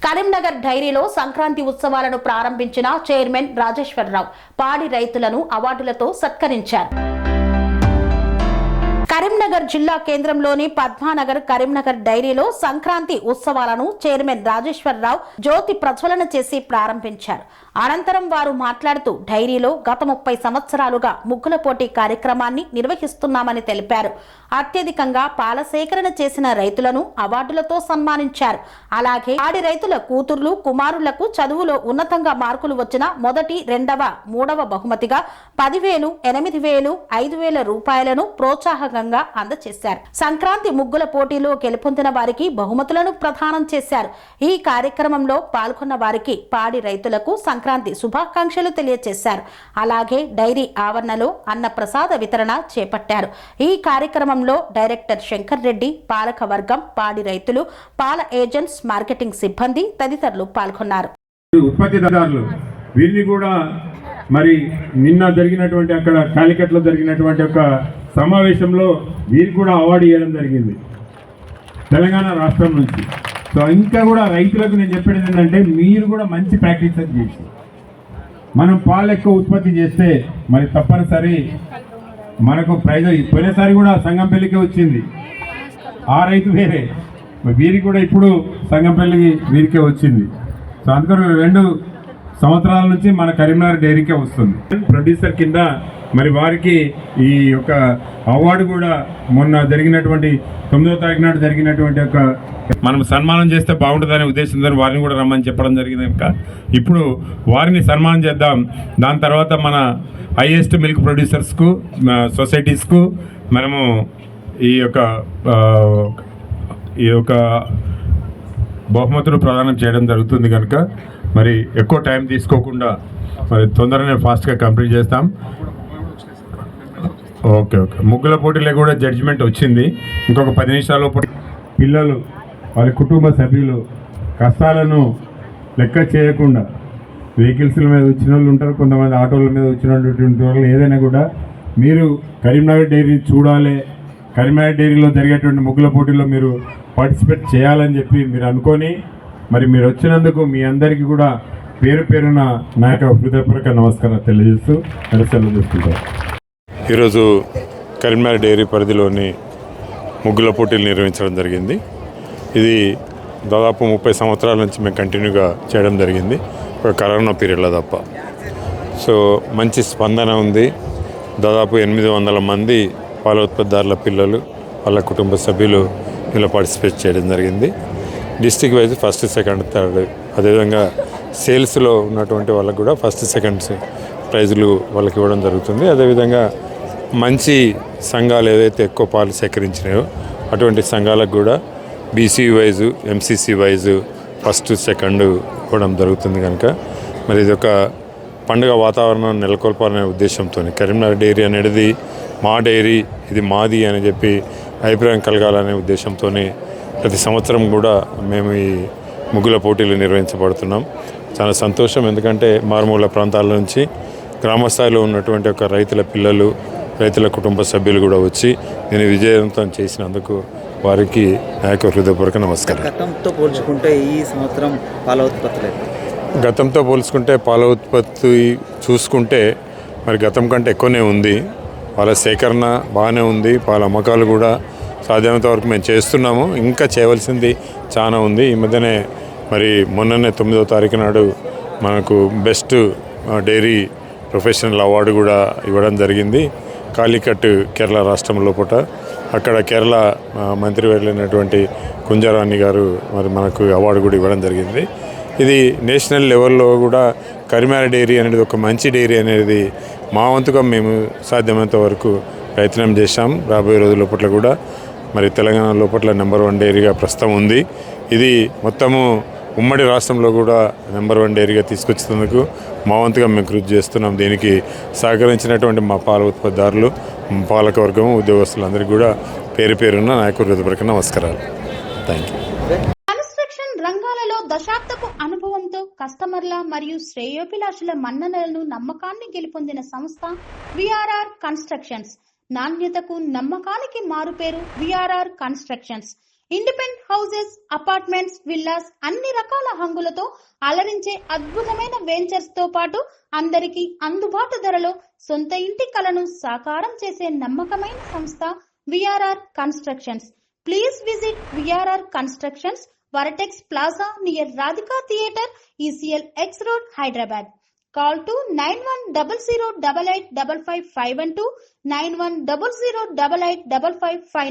కరీంనగర్ డైరీలో సంక్రాంతి ఉత్సవాలను ప్రారంభించిన చైర్మన్ రాజేశ్వరరావు పాడి రైతులను అవార్డులతో సత్కరించారు. కరీంనగర్ జిల్లా కేంద్రంలోని పద్మానగర్ కరీంనగర్ డైరీలో సంక్రాంతి ఉత్సవాలను చైర్మన్ రాజేశ్వరరావు జ్యోతి ప్రజ్వలన చేసి ప్రారంభించారు. అనంతరం వారు మాట్లాడుతూ డైరీలో గత 30 సంవత్సరాలుగా ముగ్గుల పోటీ కార్యక్రమాన్ని నిర్వహిస్తున్నామని తెలిపారు. అత్యధికంగా పాల సేకరణ చేసిన రైతులను అవార్డులతో సన్మానించారు. అలాగే ఆడి రైతుల కూతుర్లు కుమారులకు చదువులో ఉన్నతంగా మార్కులు వచ్చిన మొదటి, రెండవ, మూడవ బహుమతిగా 10,000, 8,000, 5,000 రూపాయలను ప్రోత్సాహకంగా అందజేశారు. సంక్రాంతి ముగ్గుల పోటీలో గెలుపొందిన వారికి బహుమతులను ప్రదానం చేశారు. ఈ కార్యక్రమంలో పాల్గొన్న వారికి పాడి రైతులకు సంక్రాంతి శుభాకాంక్షలు తెలియజేశారు. అలాగే డైరీ ఆవరణలో అన్న ప్రసాద వితరణ చేపట్టారు. ఈ కార్యక్రమంలో డైరెక్టర్ శంకర్ రెడ్డి, పాలక వర్గం, పాడి రైతులు, పాల ఏజెంట్స్, మార్కెటింగ్ సిబ్బంది తదితరులు పాల్గొన్నారు. ఉత్పత్తిదారులు వీరిని కూడా మరి నిన్న జరిగినటువంటి అక్కడ కాలికట్లో జరిగినటువంటి ఒక సమావేశంలో వీరికి కూడా అవార్డు ఇవ్వడం జరిగింది తెలంగాణ రాష్ట్రం నుంచి. సో ఇంకా కూడా రైతులకు నేను చెప్పేది ఏంటంటే మీరు కూడా మంచి ప్రాక్టీస్ చేసి మనం పాలు ఎక్కువ ఉత్పత్తి చేస్తే మరి తప్పనిసరి మనకు ప్రైజ్. పోయినసారి కూడా సంగంపల్లికి వచ్చింది, ఆ రైతు వేరే, వీరికి కూడా ఇప్పుడు సంగంపల్లికి వీరికే వచ్చింది. సో అందుకని 2 సంవత్సరాల నుంచి మన కరీంనగర్ డైరీకే వస్తుంది. ప్రొడ్యూసర్ కింద మరి వారికి ఈ యొక్క అవార్డు కూడా మొన్న జరిగినటువంటి 9వ తారీఖు నాడు జరిగినటువంటి ఒక మనం సన్మానం చేస్తే బాగుంటుందనే ఉద్దేశంతో వారిని కూడా రమ్మని చెప్పడం జరిగింది. కనుక ఇప్పుడు వారిని సన్మానం చేద్దాం. దాని తర్వాత మన హైయెస్ట్ మిల్క్ ప్రొడ్యూసర్స్కు, సొసైటీస్కు మనము ఈ యొక్క బహుమతులు ప్రదానం చేయడం జరుగుతుంది. కనుక మరి ఎక్కువ టైం తీసుకోకుండా మరి తొందరనే ఫాస్ట్గా కంప్లీట్ చేస్తాం. ఓకే. ముగ్గుల పోటీలో కూడా జడ్జిమెంట్ వచ్చింది. ఇంకొక 10 నిమిషాల పిల్లలు వారి కుటుంబ సభ్యులు కష్టాలను లెక్క చేయకుండా వెహికల్స్ల మీద వచ్చిన వాళ్ళు ఉంటారు, కొంతమంది ఆటోల మీద వచ్చినటువంటి వాళ్ళు, ఏదైనా కూడా మీరు కరీంనగర్ డైరీ చూడాలి, కరీంనగర్ డైరీలో జరిగేటువంటి ముగ్గుల పోటీలో మీరు పార్టిసిపేట్ చేయాలని చెప్పి మీరు అనుకొని మరి మీరు వచ్చినందుకు మీ అందరికీ కూడా పేరు పేరున నా యొక్క హృదయపూర్వక నమస్కారం తెలియజేస్తూ సెలవు తీసుకుంటారు. ఈరోజు కరీంనగర్ డైరీ పరిధిలోని ముగ్గుల పోటీలు నిర్వహించడం జరిగింది. ఇది దాదాపు 30 సంవత్సరాల నుంచి మేము కంటిన్యూగా చేయడం జరిగింది, ఒక కరోనా పీరియడ్లో తప్ప. సో మంచి స్పందన ఉంది. దాదాపు 800 మంది పాల ఉత్పత్తిదారుల పిల్లలు, వాళ్ళ కుటుంబ సభ్యులు ఇలా పార్టిసిపేట్ చేయడం జరిగింది. District wise first, second, third, అదేవిధంగా సేల్స్లో ఉన్నటువంటి వాళ్ళకు కూడా ఫస్ట్, సెకండ్ ప్రైజులు వాళ్ళకి ఇవ్వడం జరుగుతుంది. అదేవిధంగా మంచి సంఘాలు ఏదైతే ఎక్కువ పాలు సేకరించినాయో అటువంటి సంఘాలకు కూడా BC wise, MCC wise first, second ఇవ్వడం జరుగుతుంది. కనుక మరి ఇది ఒక పండుగ వాతావరణం నెలకొల్పాలనే ఉద్దేశంతో కరీంనగర్ డైరీ అనేది మా డైరీ, ఇది మాది అని చెప్పి అభిప్రాయం కలగాలనే ఉద్దేశంతో ప్రతి సంవత్సరం కూడా మేము ఈ ముగ్గుల పోటీలు నిర్వహించబడుతున్నాం. చాలా సంతోషం, ఎందుకంటే మారుమూల ప్రాంతాల నుంచి గ్రామస్థాయిలో ఉన్నటువంటి ఒక రైతుల పిల్లలు, రైతుల కుటుంబ సభ్యులు కూడా వచ్చి నేను విజయవంతం చేసినందుకు వారికి నా యొక్క హృదయపూర్వక నమస్కారం. గతంతో పోల్చుకుంటే ఈ సంవత్సరం పాల ఉత్పత్తులు, గతంతో పోల్చుకుంటే పాల ఉత్పత్తి చూసుకుంటే మరి గతం కంటే ఎక్కువనే ఉంది. పాల సేకరణ బాగానే ఉంది, పాల అమ్మకాలు కూడా సాధ్యమైనంత వరకు మేము చేస్తున్నాము. ఇంకా చేయవలసింది చాలా ఉంది. ఈ మధ్యనే మరి మొన్ననే 9వ తారీఖు నాడు మనకు బెస్ట్ డైరీ ప్రొఫెషనల్ అవార్డు కూడా ఇవ్వడం జరిగింది. కాలికట్ కేరళ రాష్ట్రం లోపల. అక్కడ కేరళ మంత్రి వెళ్ళినటువంటి కుంజారాణి గారు మరి మనకు అవార్డు కూడా ఇవ్వడం జరిగింది. ఇది నేషనల్ లెవెల్లో కూడా కరీంనగర్ డైరీ అనేది ఒక మంచి డైరీ అనేది మా వంతుగా మేము సాధ్యమైనంత వరకు ప్రయత్నం చేశాం. రాబోయే రోజుల లోపల కూడా మరి తెలంగాణ లోపల నెంబర్ 1 డైరీగా ప్రస్తుతం ఉంది. ఇది మొత్తము ఉమ్మడి రాష్ట్రంలో కూడా నెంబర్ 1 డైరీగా తీసుకొచ్చినందుకు మా వంతుగా మేము కృషి చేస్తున్నాం. దీనికి సహకరించినటువంటి మా పాల ఉత్పత్తిదారులు, పాలకవర్గం, ఉద్యోగస్తులందరికీ కూడా పేరు పేరున్న నా యొక్క హృదయపూర్వక నమస్కారాలు. Thank you. కన్స్ట్రక్షన్ రంగాలలో దశాబ్దపు అనుభవంతో కస్టమర్ల మరియు శ్రేయోభిలాషుల మన్ననలను, నమ్మకాన్ని గెలుపొందిన సంస్థ విఆర్ఆర్ కన్స్ట్రక్షన్స్. నాణ్యతకు, నమ్మకానికి మారుపేరు VRR constructions. Independent houses, apartments, villas అన్ని రకాల హంగులతో అలరించే అద్భుతమైన వెంచర్స్ తో పాటు అందరికీ అందుబాటు ధరలో సొంత ఇంటి కలను సాకారం చేసే నమ్మకమైన సంస్థ VRR constructions. Please visit VRR constructions, Varatex Plaza near Radhika Theatre, ECL X Road, Hyderabad. Call to 9100885551 9100885559.